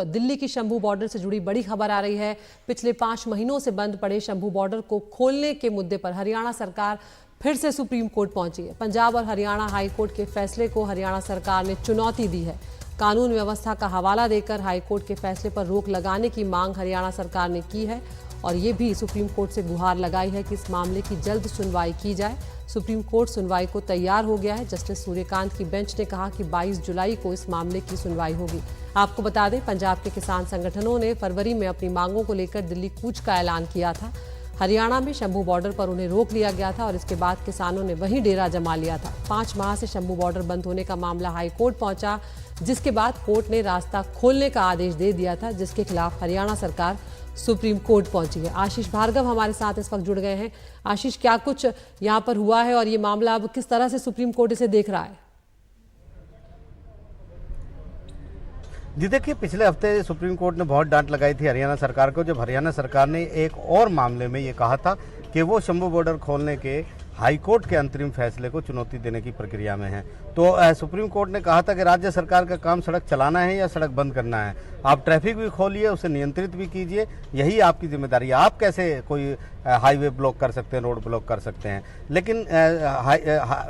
दिल्ली की शंभू बॉर्डर से जुड़ी बड़ी खबर आ रही है। पिछले 5 महीनों से बंद पड़े शंभू बॉर्डर को खोलने के मुद्दे पर हरियाणा सरकार फिर से सुप्रीम कोर्ट पहुंची है। पंजाब और हरियाणा हाई कोर्ट के फैसले को हरियाणा सरकार ने चुनौती दी है। कानून व्यवस्था का हवाला देकर हाई कोर्ट के फैसले पर रोक लगाने की मांग हरियाणा सरकार ने की है और ये भी सुप्रीम कोर्ट से गुहार लगाई है कि इस मामले की जल्द सुनवाई की जाए। सुप्रीम कोर्ट सुनवाई को तैयार हो गया है। जस्टिस सूर्यकांत की बेंच ने कहा कि 22 जुलाई को इस मामले की सुनवाई होगी। आपको बता दें, पंजाब के किसान संगठनों ने फरवरी में अपनी मांगों को लेकर दिल्ली कूच का ऐलान किया था। हरियाणा में शंभू बॉर्डर पर उन्हें रोक लिया गया था और इसके बाद किसानों ने वहीं डेरा जमा लिया था। 5 माह से शंभू बॉर्डर बंद होने का मामला हाई कोर्ट पहुंचा, जिसके बाद कोर्ट ने रास्ता खोलने का आदेश दे दिया था, जिसके खिलाफ हरियाणा सरकार सुप्रीम कोर्ट पहुंची है। आशीष भार्गव हमारे साथ इस वक्त जुड़ गए हैं। आशीष, क्या कुछ यहाँ पर हुआ है और ये मामला अब किस तरह से सुप्रीम कोर्ट इसे देख रहा है? जी देखिए, पिछले हफ्ते सुप्रीम कोर्ट ने बहुत डांट लगाई थी हरियाणा सरकार को, जब हरियाणा सरकार ने एक और मामले में ये कहा था कि वो शंभू बॉर्डर खोलने के हाई कोर्ट के अंतरिम फैसले को चुनौती देने की प्रक्रिया में है। तो सुप्रीम कोर्ट ने कहा था कि राज्य सरकार का काम सड़क चलाना है या सड़क बंद करना है। आप ट्रैफिक भी खोलिए, उसे नियंत्रित भी कीजिए, यही आपकी जिम्मेदारी है। आप कैसे कोई हाईवे ब्लॉक कर सकते हैं, रोड ब्लॉक कर सकते हैं। लेकिन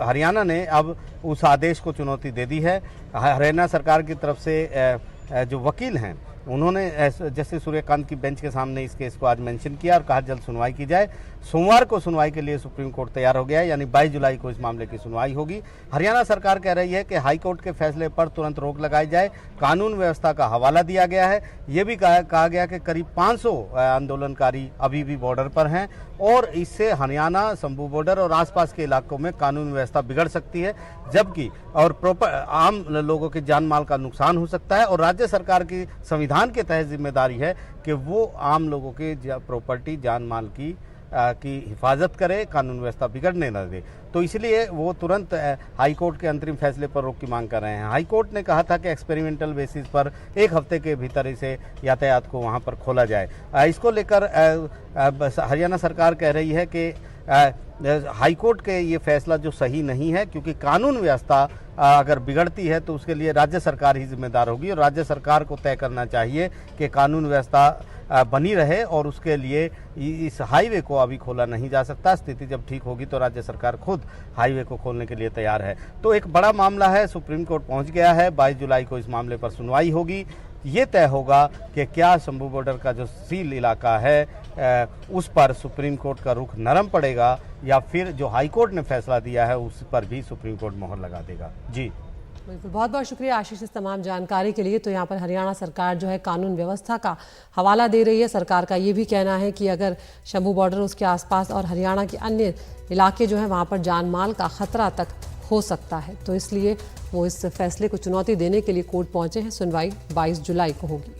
हरियाणा ने अब उस आदेश को चुनौती दे दी है। हरियाणा सरकार की तरफ से जो वकील हैं, उन्होंने जस्टिस सूर्यकांत की बेंच के सामने इस केस को आज मेंशन किया और कहा जल्द सुनवाई की जाए। सोमवार को सुनवाई के लिए सुप्रीम कोर्ट तैयार हो गया है, यानी 22 जुलाई को इस मामले की सुनवाई होगी। हरियाणा सरकार कह रही है कि हाई कोर्ट के फैसले पर तुरंत रोक लगाई जाए। कानून व्यवस्था का हवाला दिया गया है। ये भी कहा गया कि करीब 500 आंदोलनकारी अभी भी बॉर्डर पर हैं और इससे हरियाणा, शंभू बॉर्डर और आसपास के इलाकों में कानून व्यवस्था बिगड़ सकती है, जबकि आम लोगों के जान माल का नुकसान हो सकता है। और राज्य सरकार की संविधान के तहत जिम्मेदारी है कि वो आम लोगों के प्रॉपर्टी, जान माल की हिफाजत करे, कानून व्यवस्था बिगड़ने न दे। तो इसलिए वो तुरंत हाई कोर्ट के अंतरिम फैसले पर रोक की मांग कर रहे हैं। हाई कोर्ट ने कहा था कि एक्सपेरिमेंटल बेसिस पर 1 हफ्ते के भीतर इसे यातायात को वहाँ पर खोला जाए। इसको लेकर हरियाणा सरकार कह रही है कि हाई कोर्ट के ये फैसला जो सही नहीं है, क्योंकि कानून व्यवस्था अगर बिगड़ती है तो उसके लिए राज्य सरकार ही जिम्मेदार होगी और राज्य सरकार को तय करना चाहिए कि कानून व्यवस्था बनी रहे और उसके लिए इस हाईवे को अभी खोला नहीं जा सकता। स्थिति जब ठीक होगी तो राज्य सरकार खुद हाईवे को खोलने के लिए तैयार है। तो एक बड़ा मामला है, सुप्रीम कोर्ट पहुंच गया है। 22 जुलाई को इस मामले पर सुनवाई होगी। ये तय होगा कि क्या शंभू बॉर्डर का जो सील इलाका है उस पर सुप्रीम कोर्ट का रुख नरम पड़ेगा या फिर जो हाई कोर्ट ने फैसला दिया है उस पर भी सुप्रीम कोर्ट मोहर लगा देगा। जी बिल्कुल, बहुत बहुत शुक्रिया आशीष इस तमाम जानकारी के लिए। तो यहाँ पर हरियाणा सरकार जो है कानून व्यवस्था का हवाला दे रही है। सरकार का ये भी कहना है कि अगर शंभू बॉर्डर, उसके आसपास और हरियाणा के अन्य इलाके जो हैं वहाँ पर जान माल का खतरा तक हो सकता है, तो इसलिए वो इस फैसले को चुनौती देने के लिए कोर्ट पहुंचे हैं। सुनवाई 22 जुलाई को होगी।